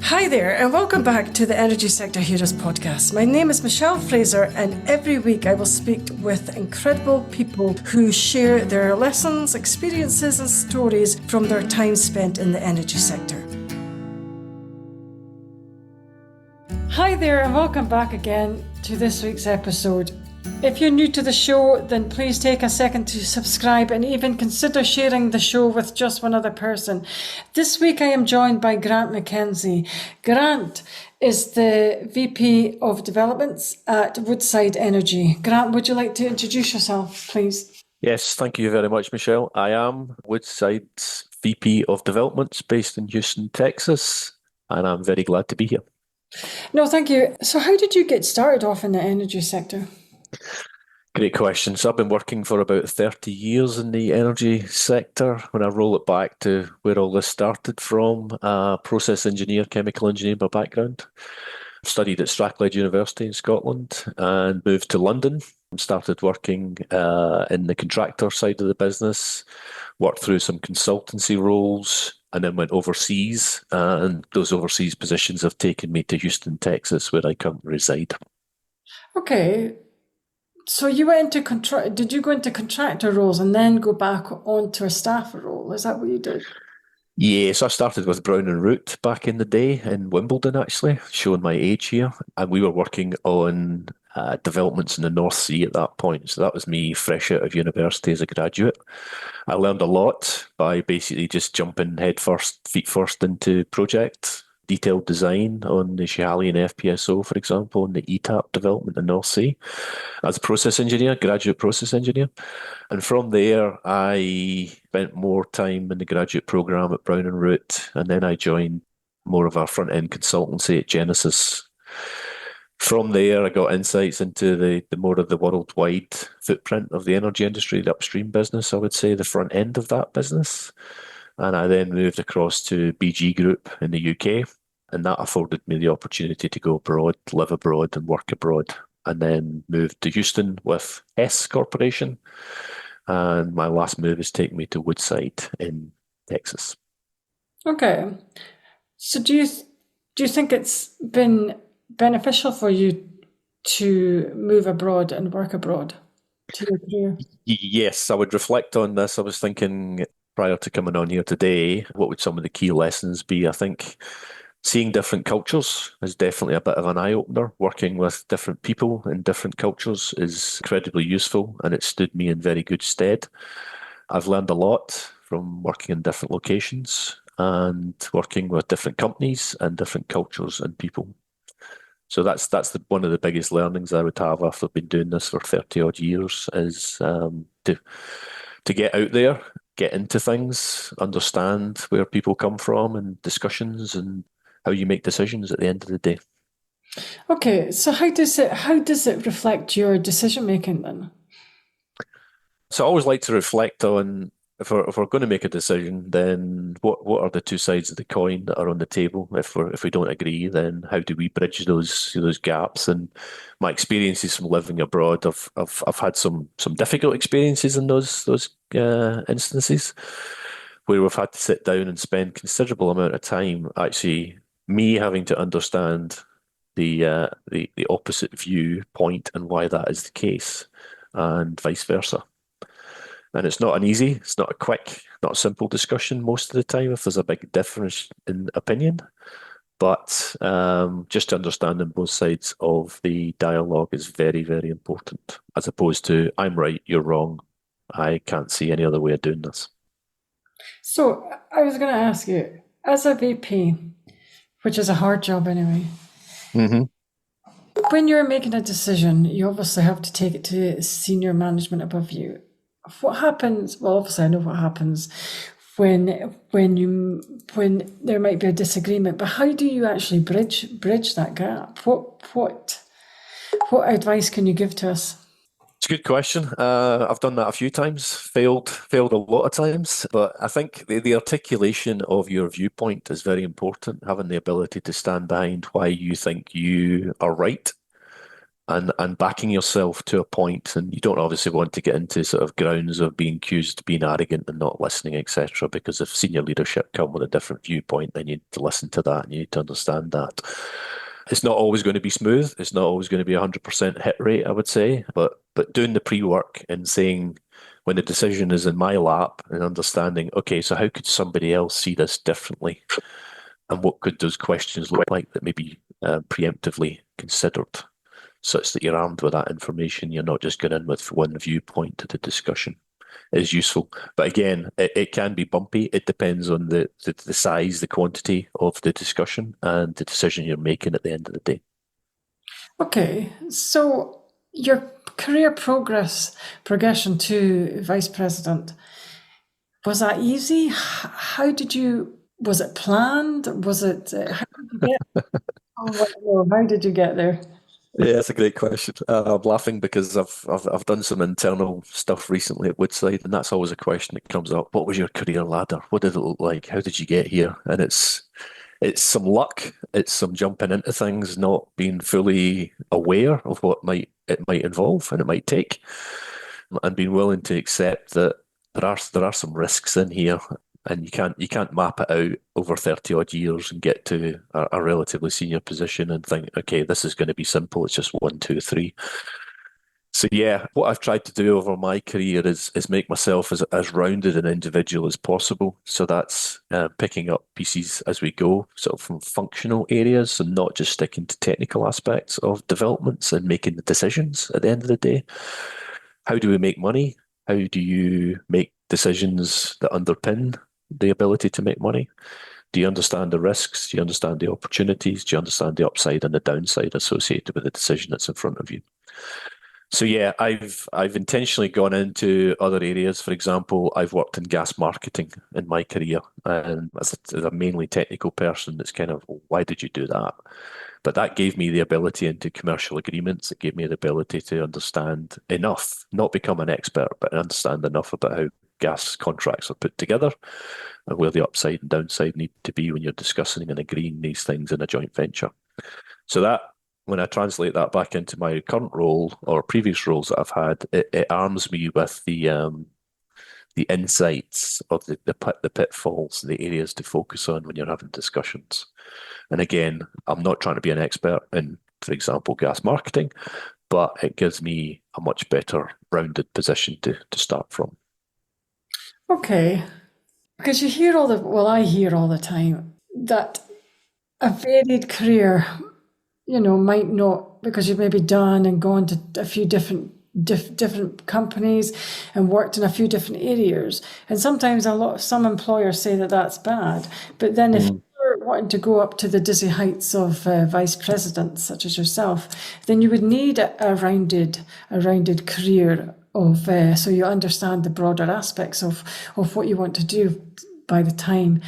Hi there, and welcome back to the Energy Sector Heroes podcast. My name is Michelle Fraser, and every week I will speak with incredible people who share their lessons, experiences, and stories from their time spent in the energy sector. Hi there, and welcome back again to this week's episode. If you're new to the show, then please take a second to subscribe and even consider sharing the show with just one other person. This week I am joined by Grant McKenzie. Grant is the VP of Developments at Woodside Energy. Grant, would you like to introduce yourself, please? Yes, thank you very much, Michelle. I am Woodside's VP of Developments based in Houston, Texas, and I'm very glad to be here. No, thank you. So how did you get started off in the energy sector? Great question. So I've been working for about 30 years in the energy sector. When I roll it back to where all this started from, process engineer, chemical engineer by background. Studied at Strathclyde University in Scotland and moved to London and started working in the contractor side of the business, worked through some consultancy roles, and then went overseas. And those overseas positions have taken me to Houston, Texas, where I currently reside. Okay. So you went into did you go into contractor roles and then go back onto a staff role? Is that what you did? Yeah, so I started with Brown and Root back in the day in Wimbledon, actually, showing my age here. And we were working on developments in the North Sea at that point. So that was me fresh out of university as a graduate. I learned a lot by basically just jumping head first, feet first into projects, detailed design on the Schiehallion FPSO, for example, and the ETAP development in the North Sea as a process engineer, graduate process engineer. And from there, I spent more time in the graduate program at Brown and Root, and then I joined more of a front-end consultancy at Genesis. From there, I got insights into the more of the worldwide footprint of the energy industry, the upstream business, I would say, the front end of that business. And I then moved across to BG Group in the UK, and that afforded me the opportunity to go abroad, live abroad, and work abroad. And then moved to Houston with Hess Corporation. And my last move has taken me to Woodside in Texas. Okay. So do you think it's been beneficial for you to move abroad and work abroad to your career? Yes, I would reflect on this. I was thinking prior to coming on here today, what would some of the key lessons be? I think seeing different cultures is definitely a bit of an eye-opener. Working with different people in different cultures is incredibly useful, and it stood me in very good stead. I've learned a lot from working in different locations and working with different companies and different cultures and people. So that's one of the biggest learnings I would have after I've been doing this for 30 odd years is to get out there, get into things, understand where people come from and discussions and how you make decisions at the end of the day. Okay, so how does it reflect your decision making then? So I always like to reflect on if we're going to make a decision, then what are the two sides of the coin that are on the table? If we don't agree, then how do we bridge those gaps? And my experiences from living abroad, I've had some difficult experiences in those instances where we've had to sit down and spend considerable amount of time actually me having to understand the opposite viewpoint and why that is the case, and vice versa. And it's not it's not a quick, not a simple discussion most of the time if there's a big difference in opinion. But just understanding both sides of the dialogue is very, very important, as opposed to I'm right, you're wrong. I can't see any other way of doing this. So I was going to ask you, as a VP, which is a hard job anyway, Mm-hmm. when you're making a decision, you obviously have to take it to senior management above you. What happens? Well, obviously, I know what happens when there might be a disagreement. But how do you actually bridge that gap? What advice can you give to us? It's a good question. I've done that a few times, failed a lot of times, but I think the articulation of your viewpoint is very important, having the ability to stand behind why you think you are right and backing yourself to a point, and you don't obviously want to get into sort of grounds of being accused of being arrogant and not listening, etc. Because if senior leadership come with a different viewpoint, then you need to listen to that and you need to understand that. It's not always going to be smooth. It's not always going to be 100% hit rate, I would say. But doing the pre-work and saying when the decision is in my lap and understanding, okay, so how could somebody else see this differently? And what could those questions look like that may be preemptively considered, such that you're armed with that information. You're not just going in with one viewpoint to the discussion, is useful. But again, it can be bumpy. It depends on the size, the quantity of the discussion and the decision you're making at the end of the day. Okay, so your career progression to vice president, was that easy? How did you, was it planned? Was it, how did you get, how did you get there? Yeah, that's a great question. I'm laughing because I've done some internal stuff recently at Woodside, and that's always a question that comes up. What was your career ladder? What did it look like? How did you get here? And it's some luck. It's some jumping into things, not being fully aware of what it might involve and it might take, and being willing to accept that there are some risks in here, and you can't map it out over 30 odd years and get to a relatively senior position and think, okay, this is going to be simple. It's just one, two, 3. So yeah, what I've tried to do over my career is make myself as rounded an individual as possible. So that's picking up pieces as we go, sort of from functional areas, and not just sticking to technical aspects of developments and making the decisions at the end of the day. How do we make money? How do you make decisions that underpin the ability to make money? Do you understand the risks? Do you understand the opportunities? Do you understand the upside and the downside associated with the decision that's in front of you? So yeah, I've intentionally gone into other areas. For example, I've worked in gas marketing in my career, and as a mainly technical person, it's kind of, why did you do that? But that gave me the ability into commercial agreements. It gave me the ability to understand enough, not become an expert, but understand enough about how gas contracts are put together and where the upside and downside need to be when you're discussing and agreeing these things in a joint venture. So that, when I translate that back into my current role or previous roles that I've had, it arms me with the insights of the pitfalls, the areas to focus on when you're having discussions. And again, I'm not trying to be an expert in, for example, gas marketing, but it gives me a much better rounded position to start from. Okay, because you hear I hear all the time that a varied career, might not, because you've maybe done and gone to a few different companies and worked in a few different areas. And sometimes some employers say that that's bad. But then if you're wanting to go up to the dizzy heights of vice presidents, such as yourself, then you would need a rounded career of so you understand the broader aspects of what you want to do by the time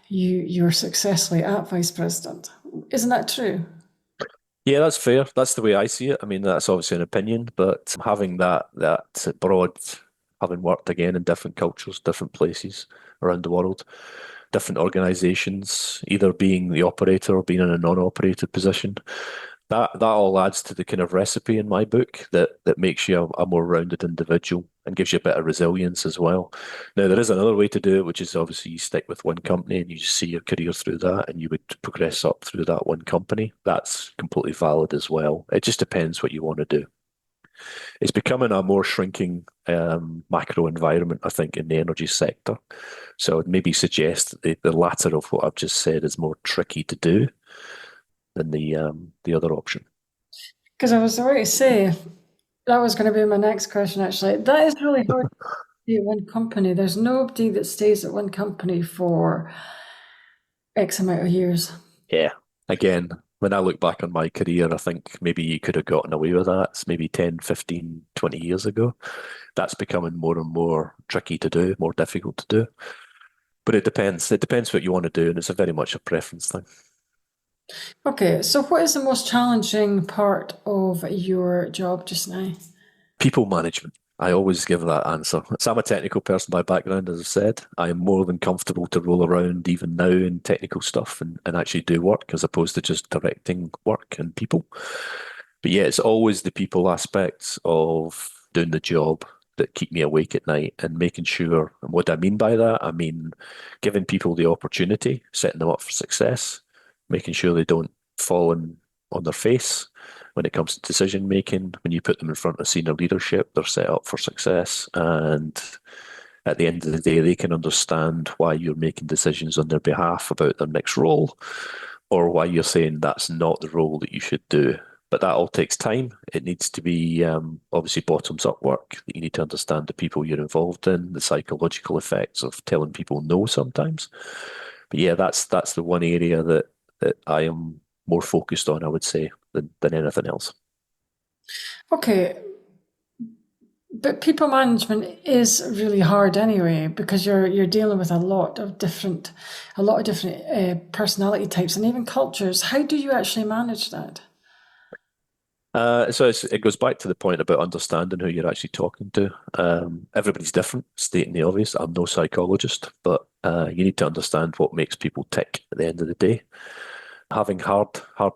you're successfully at vice president. Isn't that true? Yeah, that's fair. That's the way I see it. I mean, that's obviously an opinion, but having that broad, having worked again in different cultures, different places around the world, different organizations, either being the operator or being in a non-operated position, that all adds to the kind of recipe in my book that makes you a more rounded individual and gives you a bit of resilience as well. Now, there is another way to do it, which is obviously you stick with one company and you see your career through that and you would progress up through that one company. That's completely valid as well. It just depends what you want to do. It's becoming a more shrinking macro environment, I think, in the energy sector. So I'd maybe suggest that the latter of what I've just said is more tricky to do than the other option. Because I was about to say, that was going to be my next question, actually. That is really hard to stay at one company. There's nobody that stays at one company for X amount of years. Yeah. Again, when I look back on my career, I think maybe you could have gotten away with that. It's maybe 10, 15, 20 years ago. That's becoming more and more tricky to do, more difficult to do. But it depends. It depends what you want to do, and it's a very much a preference thing. Okay, so what is the most challenging part of your job just now? People management. I always give that answer. So I'm a technical person by background, as I said. I am more than comfortable to roll around even now in technical stuff and actually do work as opposed to just directing work and people. But yeah, it's always the people aspects of doing the job that keep me awake at night and making sure. And what I mean by that, I mean giving people the opportunity, setting them up for success, making sure they don't fall on their face when it comes to decision making. When you put them in front of senior leadership, they're set up for success. And at the end of the day, they can understand why you're making decisions on their behalf about their next role, or why you're saying that's not the role that you should do. But that all takes time. It needs to be obviously bottoms up work. You need to understand the people you're involved in, the psychological effects of telling people no sometimes. But yeah, that's the one area that I am more focused on, I would say, than anything else. Okay, but people management is really hard anyway because you're dealing with a lot of different personality types and even cultures. How do you actually manage that? It goes back to the point about understanding who you're actually talking to. Everybody's different, stating the obvious. I'm no psychologist, but you need to understand what makes people tick at the end of the day. Having hard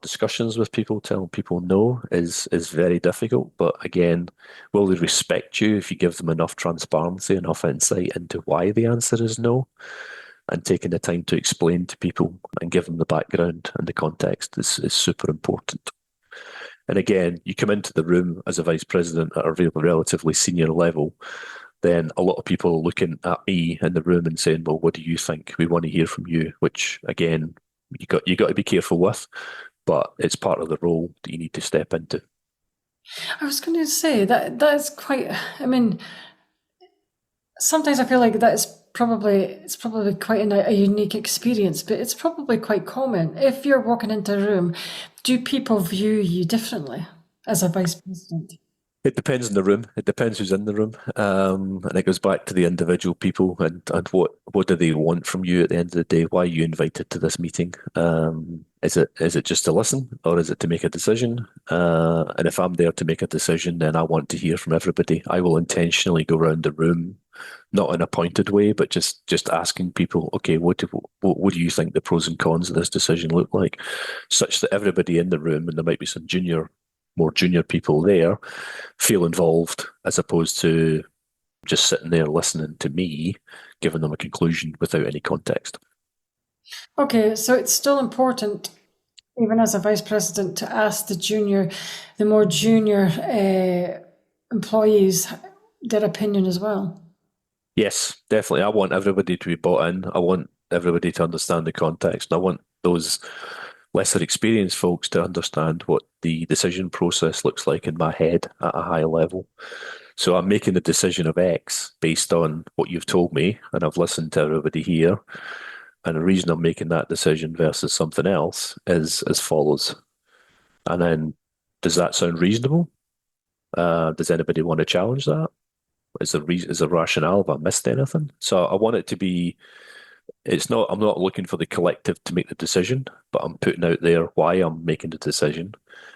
discussions with people, telling people no is very difficult. But again, will they respect you if you give them enough transparency, enough insight into why the answer is no, and taking the time to explain to people and give them the background and the context is super important. And again, you come into the room as a vice president at a relatively senior level, then a lot of people are looking at me in the room and saying, "Well, what do you think? We want to hear from you." Which again, you got to be careful with, but it's part of the role that you need to step into. I was going to say that is quite. I mean, sometimes I feel like it's probably quite a unique experience, but it's probably quite common. If you're walking into a room, do people view you differently as a vice president? It depends on the room. It depends who's in the room, and it goes back to the individual people and what do they want from you at the end of the day? Why are you invited to this meeting? Is it just to listen, or is it to make a decision? And if I'm there to make a decision, then I want to hear from everybody. I will intentionally go around the room, not in a pointed way, but just asking people, okay, what do you think the pros and cons of this decision look like, such that everybody in the room, and there might be some more junior people there, feel involved as opposed to just sitting there listening to me, giving them a conclusion without any context. Okay, so it's still important, even as a vice president, to ask the more junior employees their opinion as well. Yes, definitely. I want everybody to be bought in. I want everybody to understand the context. And I want those lesser experienced folks to understand what the decision process looks like in my head at a high level. So I'm making the decision of X based on what you've told me, and I've listened to everybody here. And the reason I'm making that decision versus something else is as follows. And then, does that sound reasonable? Does anybody want to challenge that? Is there rationale? Have I missed anything? So I want it to be. It's not. I'm not looking for the collective to make the decision, but I'm putting out there why I'm making the decision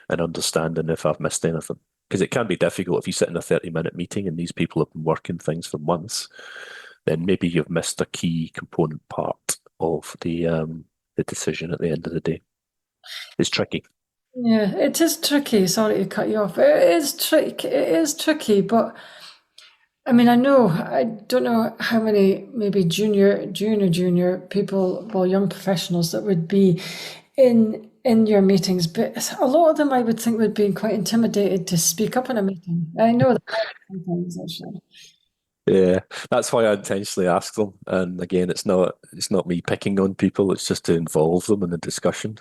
and understanding if I've missed anything. Because it can be difficult if you sit in a 30-minute meeting and these people have been working things for months, then maybe you've missed a key component part of the decision at the end of the day. It's tricky. Yeah, it is tricky. Sorry to cut you off. It is tricky, but I mean, I don't know how many maybe junior people, well, young professionals that would be in your meetings, but a lot of them I would think would be quite intimidated to speak up in a meeting. I know that sometimes actually. Yeah, that's why I intentionally ask them. And again, it's not me picking on people. It's just to involve them in the discussion.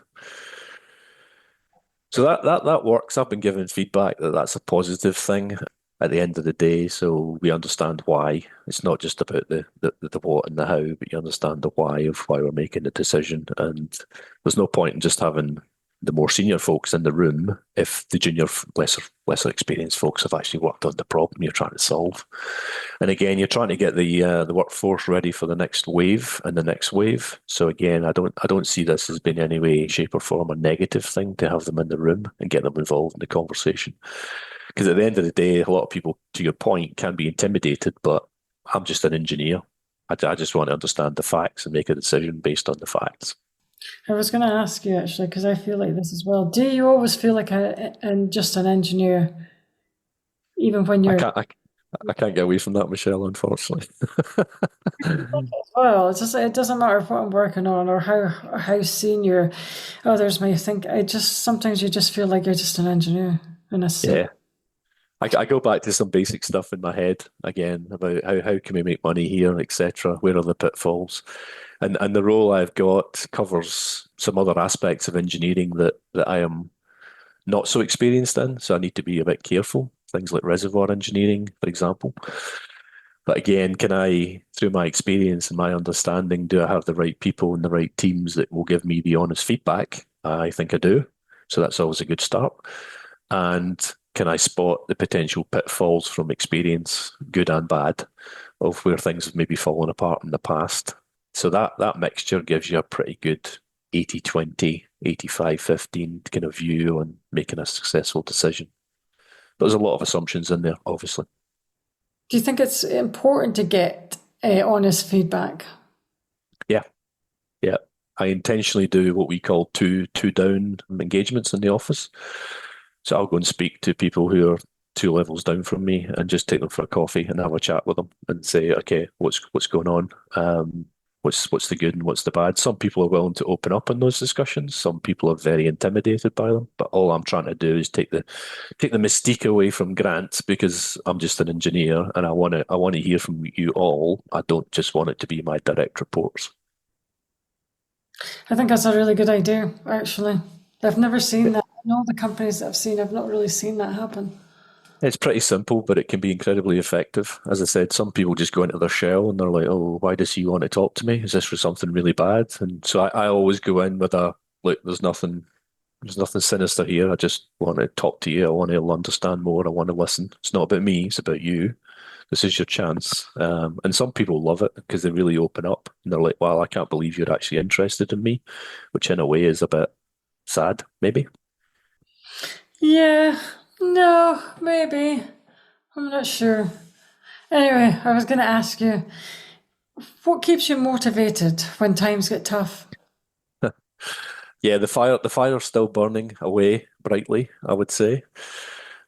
So that works. I've been given feedback that that's a positive thing at the end of the day. So we understand why. It's not just about the what and the how, but you understand the why of why we're making the decision. And there's no point in just having the more senior folks in the room if the junior, lesser experienced folks have actually worked on the problem you're trying to solve. And again, you're trying to get the workforce ready for the next wave and the next wave. So again, I don't see this as being any way, shape, or form a negative thing to have them in the room and get them involved in the conversation. Because at the end of the day, a lot of people, to your point, can be intimidated, but I'm just an engineer. I just want to understand the facts and make a decision based on the facts. I was going to ask you actually, because I feel like this as well. Do you always feel like just an engineer, even when I you're can't I can't get away from that, Michelle, unfortunately. well? It doesn't matter what I'm working on or how senior others may think. I just sometimes you just feel like you're just an engineer in a suit. Yeah. I go back to some basic stuff in my head again about how can we make money here, etc. Where are the pitfalls? And the role I've got covers some other aspects of engineering that I am not so experienced in, so I need to be a bit careful. Things like reservoir engineering, for example. But again, can I, through my experience and my understanding, do I have the right people and the right teams that will give me the honest feedback? I think I do. So that's always a good start. And can I spot the potential pitfalls from experience, good and bad, of where things have maybe fallen apart in the past? So that mixture gives you a pretty good 80-20, 85-15 kind of view on making a successful decision. But there's a lot of assumptions in there, obviously. Do you think it's important to get honest feedback? Yeah, yeah. I intentionally do what we call two down engagements in the office. So I'll go and speak to people who are two levels down from me and just take them for a coffee and have a chat with them and say, okay, what's going on? What's the good and what's the bad? Some people are willing to open up in those discussions. Some people are very intimidated by them. But all I'm trying to do is take the mystique away from Grant because I'm just an engineer and I want to hear from you all. I don't just want it to be my direct reports. I think that's a really good idea, actually. I've never seen that. In all the companies that I've seen, I've not really seen that happen. It's pretty simple, but it can be incredibly effective. As I said, some people just go into their shell and they're like, "Oh, why does he want to talk to me? Is this for something really bad?" And so I always go in with a look. There's nothing sinister here. I just want to talk to you. I want to understand more. I want to listen. It's not about me. It's about you. This is your chance. And some people love it because they really open up and they're like, "Wow, I can't believe you're actually interested in me," which in a way is a bit sad, maybe. Yeah, no, maybe. I'm not sure. Anyway, I was going to ask you, what keeps you motivated when times get tough? Yeah, the fire's still burning away brightly, I would say.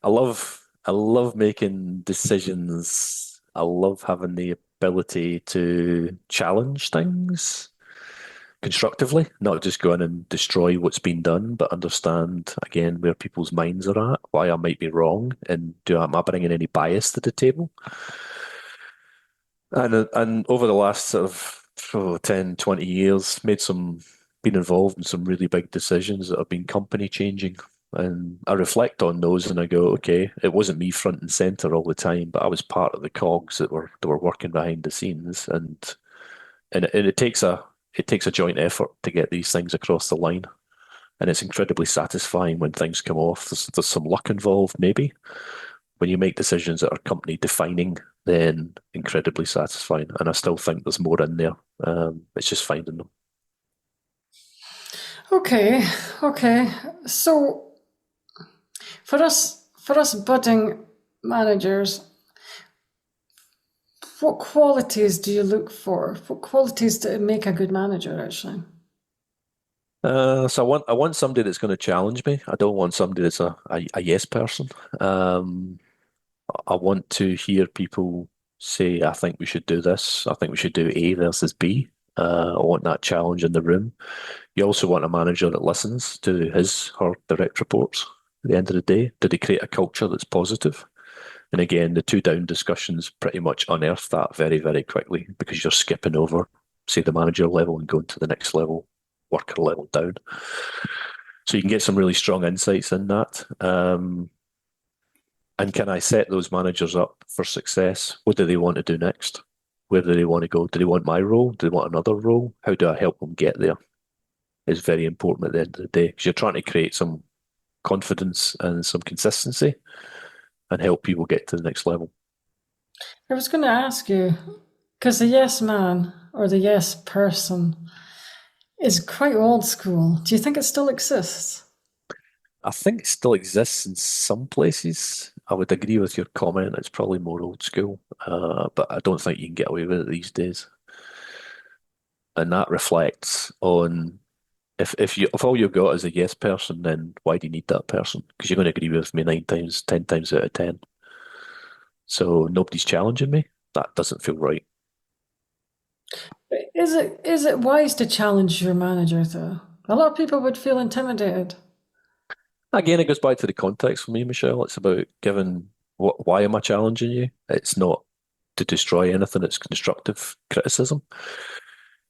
I love making decisions. I love having the ability to challenge things constructively, not just go in and destroy what's been done, but understand again where people's minds are at, why I might be wrong, and am I bringing any bias to the table? And over the last sort of 10, 20 years, been involved in some really big decisions that have been company changing. And I reflect on those and I go, okay, it wasn't me front and center all the time, but I was part of the cogs that were working behind the scenes. And it takes a joint effort to get these things across the line. And it's incredibly satisfying when things come off. There's some luck involved, maybe, when you make decisions that are company defining, then incredibly satisfying. And I still think there's more in there. It's just finding them. Okay, okay. So for us budding managers, what qualities do you look for? What qualities to make a good manager, actually? So I want somebody that's going to challenge me. I don't want somebody that's a yes person. Um, I want to hear people say, I think we should do this. I think we should do A versus B. I want that challenge in the room. You also want a manager that listens to his or direct reports at the end of the day. Do they create a culture that's positive? And again, the two down discussions pretty much unearth that very, very quickly because you're skipping over, say, the manager level and going to the next level, worker level down. So you can get some really strong insights in that. And can I set those managers up for success? What do they want to do next? Where do they want to go? Do they want my role? Do they want another role? How do I help them get there? Is very important at the end of the day because you're trying to create some confidence and some consistency and help people get to the next level. I was going to ask you, because the yes man or the yes person is quite old school. Do you think it still exists? I think it still exists in some places. I would agree with your comment. It's probably more old school, but I don't think you can get away with it these days. And that reflects on If all you've got is a yes person, then why do you need that person? Because you're going to agree with me 9 times, 10 times out of 10. So nobody's challenging me. That doesn't feel right. Is it wise to challenge your manager though? A lot of people would feel intimidated. Again, it goes back to the context for me, Michelle. It's about given why am I challenging you? It's not to destroy anything, it's constructive criticism.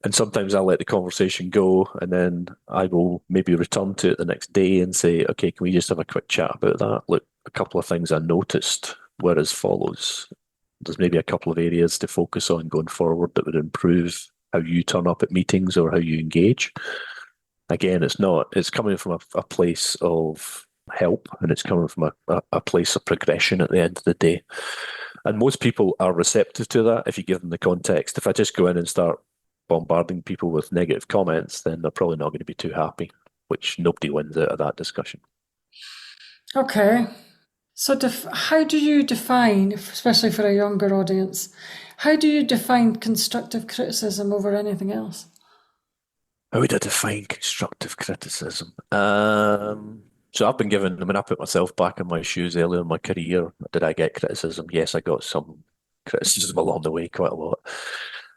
And sometimes I'll let the conversation go and then I will maybe return to it the next day and say, okay, can we just have a quick chat about that? Look, a couple of things I noticed were as follows. There's maybe a couple of areas to focus on going forward that would improve how you turn up at meetings or how you engage. Again, it's coming from a place of help and it's coming from a place of progression at the end of the day. And most people are receptive to that if you give them the context. If I just go in and start bombarding people with negative comments, then they're probably not going to be too happy, which nobody wins out of that discussion. Okay. So how do you define, especially for a younger audience, how do you define constructive criticism over anything else? How would I define constructive criticism? So I've been given, I mean, I put myself back in my shoes earlier in my career. Did I get criticism? Yes, I got some criticism along the way, quite a lot.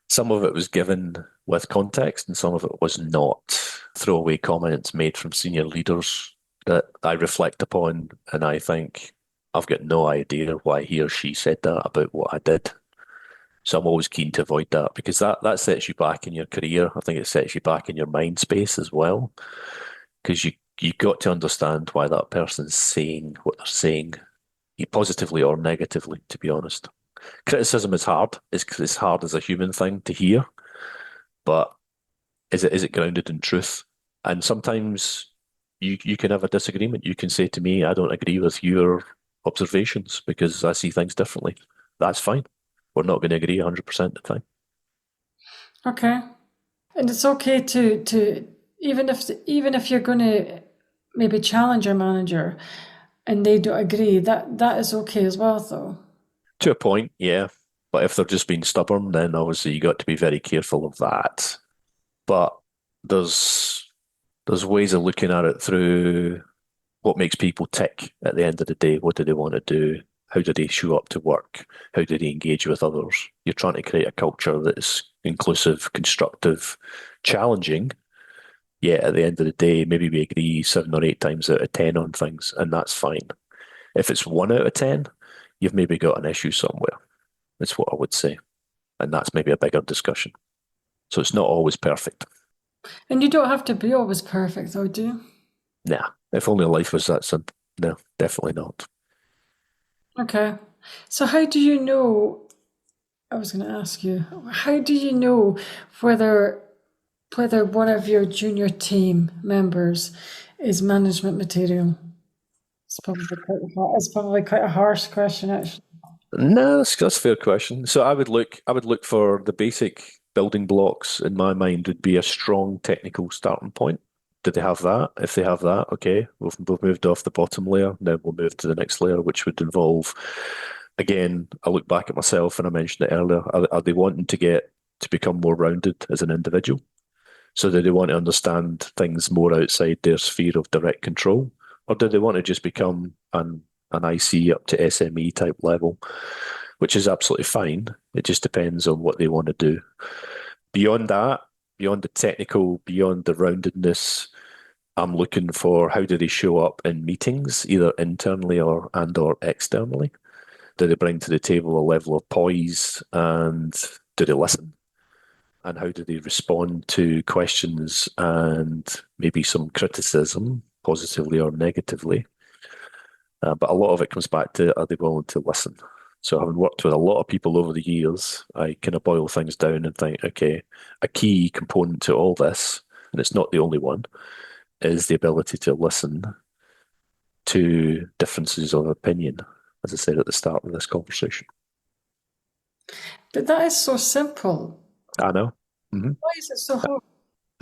Some of it was given with context and some of it was not. Throwaway comments made from senior leaders that I reflect upon and I think I've got no idea why he or she said that about what I did. So I'm always keen to avoid that because that sets you back in your career. I think it sets you back in your mind space as well. Because you got to understand why that person's saying what they're saying, positively or negatively, to be honest. Criticism is hard. It's hard as a human thing to hear, but is it grounded in truth? And sometimes you can have a disagreement. You can say to me, I don't agree with your observations because I see things differently. That's fine. We're not going to agree 100% of the time. Okay. And it's okay to even if you're going to maybe challenge your manager and they don't agree, that is okay as well though. To a point, yeah. But if they're just being stubborn, then obviously you got to be very careful of that. But there's ways of looking at it through what makes people tick at the end of the day. What do they want to do? How do they show up to work? How do they engage with others? You're trying to create a culture that is inclusive, constructive, challenging. Yeah, at the end of the day, maybe we agree 7 or 8 times out of 10 on things, and that's fine. If it's 1 out of 10, you've maybe got an issue somewhere. That's what I would say. And that's maybe a bigger discussion. So it's not always perfect. And you don't have to be always perfect though, do you? Nah, if only life was that simple. No, definitely not. Okay. So how do you know, I was going to ask you, how do you know whether whether one of your junior team members is management material? It's probably quite a harsh question, actually. No, that's a fair question. So I would look for the basic building blocks in my mind would be a strong technical starting point. Did they have that? If they have that, okay, we've moved off the bottom layer. Then we'll move to the next layer, which would involve, again, I look back at myself and I mentioned it earlier. Are they wanting to get to become more rounded as an individual? So do they want to understand things more outside their sphere of direct control? Or do they want to just become an IC up to SME type level, which is absolutely fine. It just depends on what they want to do. Beyond that, beyond the technical, beyond the roundedness, I'm looking for how do they show up in meetings, either internally or externally? Do they bring to the table a level of poise and do they listen? And how do they respond to questions and maybe some criticism, positively or negatively? But a lot of it comes back to are they willing to listen? So having worked with a lot of people over the years, I kind of boil things down and think, okay, a key component to all this, and it's not the only one, is the ability to listen to differences of opinion, as I said at the start of this conversation. But that is so simple. I know. Hmm. Why is it so hard?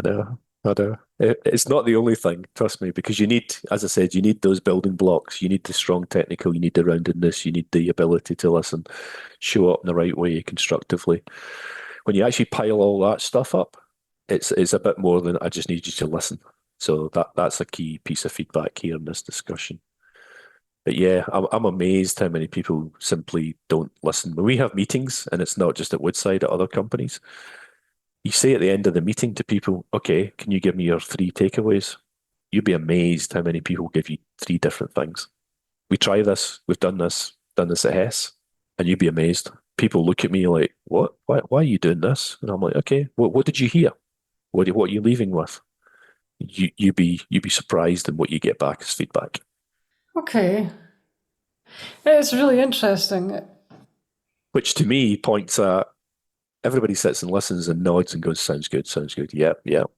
I know. I know. It's not the only thing, trust me, because you need, as I said, you need those building blocks. You need the strong technical, you need the roundedness, you need the ability to listen, show up in the right way constructively. When you actually pile all that stuff up, it's a bit more than I just need you to listen. So that's a key piece of feedback here in this discussion. But yeah, I'm amazed how many people simply don't listen. When we have meetings, and it's not just at Woodside, at other companies, you say at the end of the meeting to people, okay, can you give me your three takeaways? You'd be amazed how many people give you three different things. We try this, we've done this at Hess, and you'd be amazed. People look at me like, what? Why are you doing this? And I'm like, okay, what did you hear? What are you leaving with? You'd be surprised in what you get back as feedback. Okay. It's really interesting. Which to me points at everybody sits and listens and nods and goes, sounds good, yep, yep.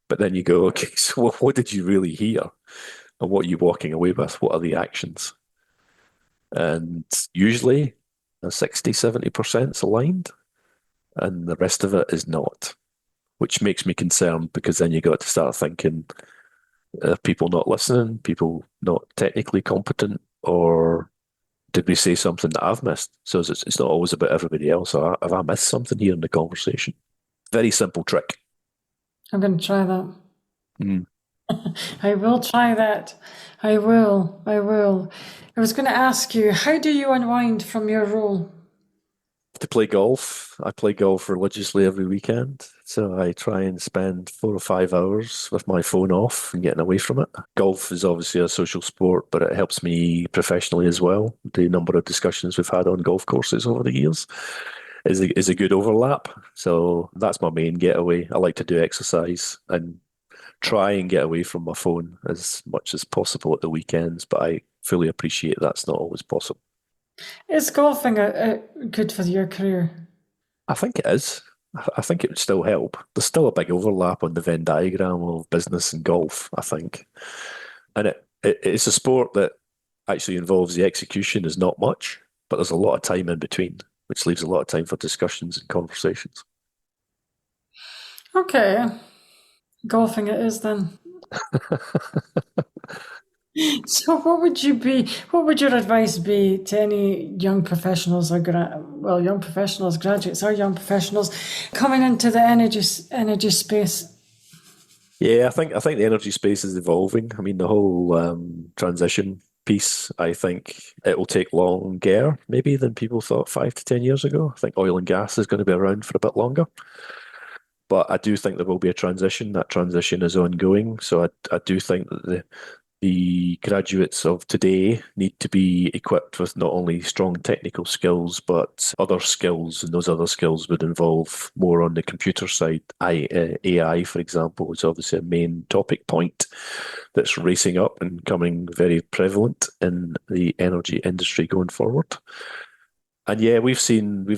But then you go, okay, so what did you really hear? And what are you walking away with? What are the actions? And usually 60, 70% is aligned, and the rest of it is not, which makes me concerned because then you got to start thinking, people not listening, people not technically competent, or did we say something that I've missed? So it's not always about everybody else. Have I missed something here in the conversation? Very simple trick. I'm going to try that. Mm. I will try that. I will. I will. I was going to ask you, how do you unwind from your role? To play golf, I play golf religiously every weekend. So I try and spend 4 or 5 hours with my phone off and getting away from it. Golf is obviously a social sport, but it helps me professionally as well. The number of discussions we've had on golf courses over the years is a good overlap. So that's my main getaway. I like to do exercise and try and get away from my phone as much as possible at the weekends, but I fully appreciate that's not always possible. Is golfing good for your career? I think it is. I think it would still help. There's still a big overlap on the Venn diagram of business and golf, I think. And it's a sport that actually involves the execution is not much, but there's a lot of time in between, which leaves a lot of time for discussions and conversations. Okay. Golfing it is then. So what would your advice be to any young professionals or young professionals, graduates or young professionals coming into the energy space? Yeah, I think the energy space is evolving. I mean, the whole transition piece, I think it will take longer maybe than people thought 5 to 10 years ago. I think oil and gas is going to be around for a bit longer. But I do think there will be a transition. That transition is ongoing. So I do think that the graduates of today need to be equipped with not only strong technical skills, but other skills. And those other skills would involve more on the computer side. AI, for example, is obviously a main topic point that's racing up and becoming very prevalent in the energy industry going forward. And yeah, we've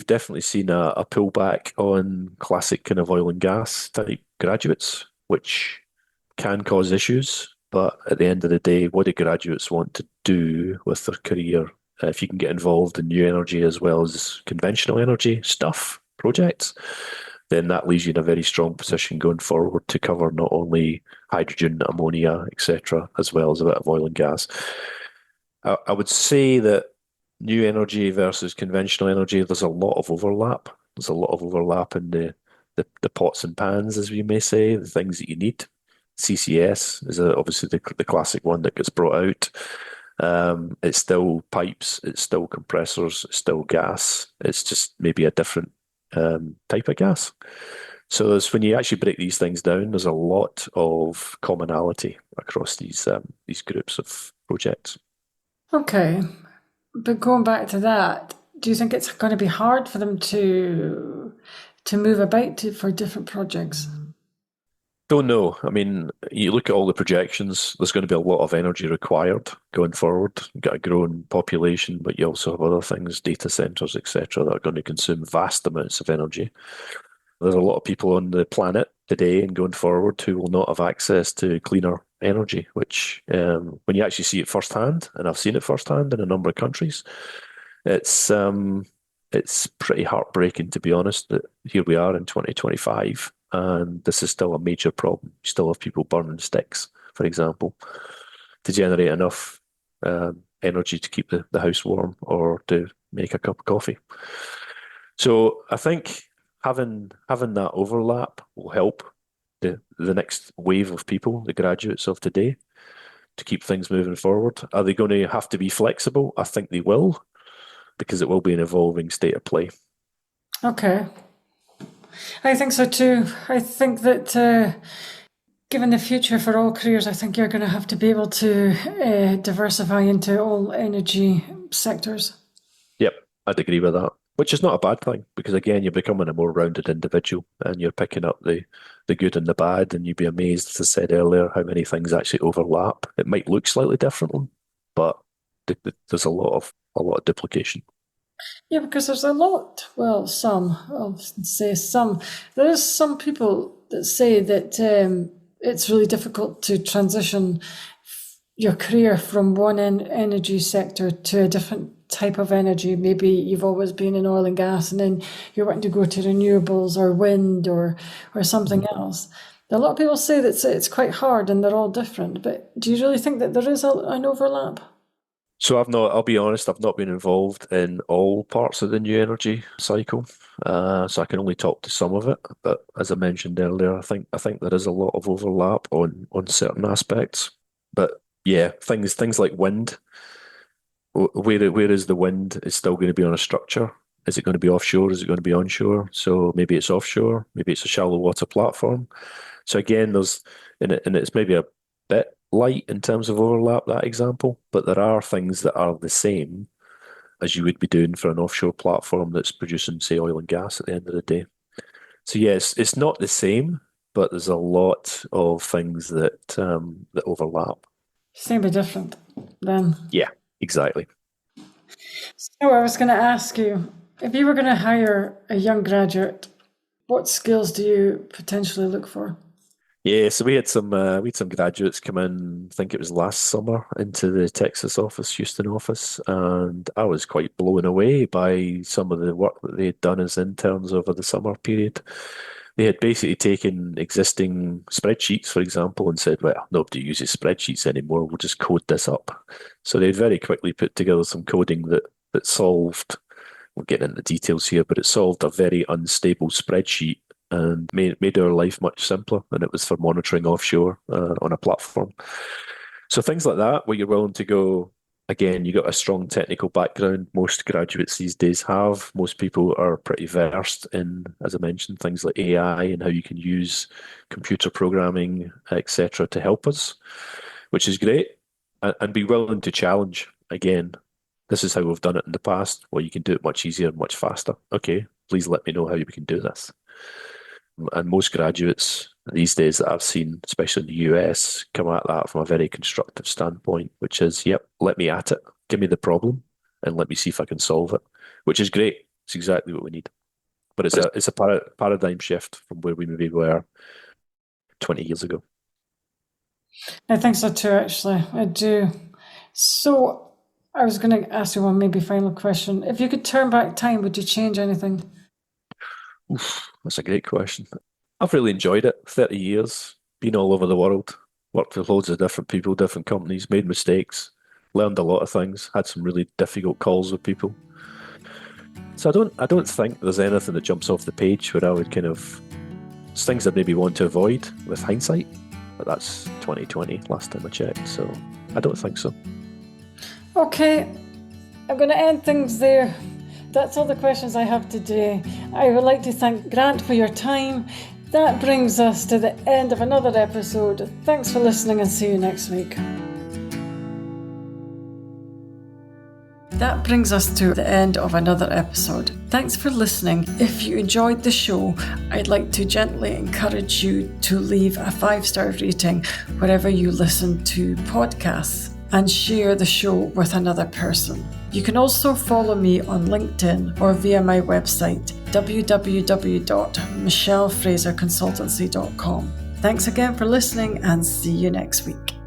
definitely seen a pullback on classic kind of oil and gas type graduates, which can cause issues. But at the end of the day, what do graduates want to do with their career? If you can get involved in new energy as well as conventional energy stuff, projects, then that leaves you in a very strong position going forward to cover not only hydrogen, ammonia, etc., as well as a bit of oil and gas. I would say that new energy versus conventional energy, there's a lot of overlap. There's a lot of overlap in the pots and pans, as we may say, the things that you need. CCS is obviously the classic one that gets brought out. It's still pipes, it's still compressors, it's still gas. It's just maybe a different type of gas. So as when you actually break these things down, there's a lot of commonality across these groups of projects. Okay. But going back to that, do you think it's going to be hard for them to move about for different projects? Don't know. I mean, you look at all the projections, there's going to be a lot of energy required going forward. You've got a growing population, but you also have other things, data centers, etc., that are going to consume vast amounts of energy. There's a lot of people on the planet today and going forward who will not have access to cleaner energy, which when you actually see it firsthand, and I've seen it firsthand in a number of countries, it's pretty heartbreaking, to be honest, that here we are in 2025 and this is still a major problem. You still have people burning sticks, for example, to generate enough energy to keep the house warm or to make a cup of coffee. So I think having that overlap will help. the next wave of people, the graduates of today, to keep things moving forward. Are they going to have to be flexible? I think they will, because it will be an evolving state of play. Okay. I think so too. I think that given the future for all careers, I think you're going to have to be able to diversify into all energy sectors. Yep, I'd agree with that. Which is not a bad thing, because again, you're becoming a more rounded individual and you're picking up the good and the bad, and you'd be amazed, as I said earlier, how many things actually overlap. It might look slightly different, but there's a lot of duplication. Yeah, because there's a lot, well, I'll say some. There is some people that say that it's really difficult to transition your career from one energy sector to a different type of energy. Maybe you've always been in oil and gas and then you're wanting to go to renewables or wind or something else. A lot of people say that it's quite hard and they're all different, but do you really think that there is an overlap? So I'll be honest, I've not been involved in all parts of the new energy cycle. So I can only talk to some of it. But as I mentioned earlier, I think there is a lot of overlap on certain aspects. But yeah, things like wind, where is the wind is still going to be on a structure. Is it going to be offshore? Is it going to be onshore? So maybe it's offshore, maybe it's a shallow water platform. So again, and it's maybe a bit light in terms of overlap, that example, but there are things that are the same as you would be doing for an offshore platform that's producing, say, oil and gas at the end of the day. So yes, it's not the same, but there's a lot of things that overlap. Same but different then. Yeah, exactly. So I was going to ask you, if you were going to hire a young graduate, what skills do you potentially look for? Yeah, so we had some graduates come in, I think it was last summer, into the Texas office, Houston office, and I was quite blown away by some of the work that they had done as interns over the summer period. They had basically taken existing spreadsheets, for example, and said, well, nobody uses spreadsheets anymore, we'll just code this up. So they very quickly put together some coding that solved, we're getting into details here, but it solved a very unstable spreadsheet and made our life much simpler. And it was for monitoring offshore on a platform. So things like that, where you're willing to go, again, you got a strong technical background. Most graduates these days have. Most people are pretty versed in, as I mentioned, things like AI and how you can use computer programming, etc., to help us, which is great. And be willing to challenge. Again, this is how we've done it in the past. Well, you can do it much easier and much faster. Okay, please let me know how we can do this. And most graduates these days that I've seen, especially in the US, come at that from a very constructive standpoint, which is, yep, let me at it, give me the problem, and let me see if I can solve it, which is great. It's exactly what we need. But it's a paradigm shift from where we maybe were 20 years ago. I think so too, actually. I do. So I was going to ask you one maybe final question. If you could turn back time, would you change anything? Oof, that's a great question. I've really enjoyed it. 30 years, been all over the world, worked with loads of different people, different companies, made mistakes, learned a lot of things, had some really difficult calls with people. So I don't think there's anything that jumps off the page where I would it's things I maybe want to avoid with hindsight, but that's 2020 last time I checked, so I don't think so. Okay, I'm going to end things there. That's all the questions I have today. I would like to thank Grant for your time. That brings us to the end of another episode. Thanks for listening and see you next week. That brings us to the end of another episode. Thanks for listening. If you enjoyed the show, I'd like to gently encourage you to leave a 5-star rating wherever you listen to podcasts and share the show with another person. You can also follow me on LinkedIn or via my website, www.michellefraserconsultancy.com. Thanks again for listening and see you next week.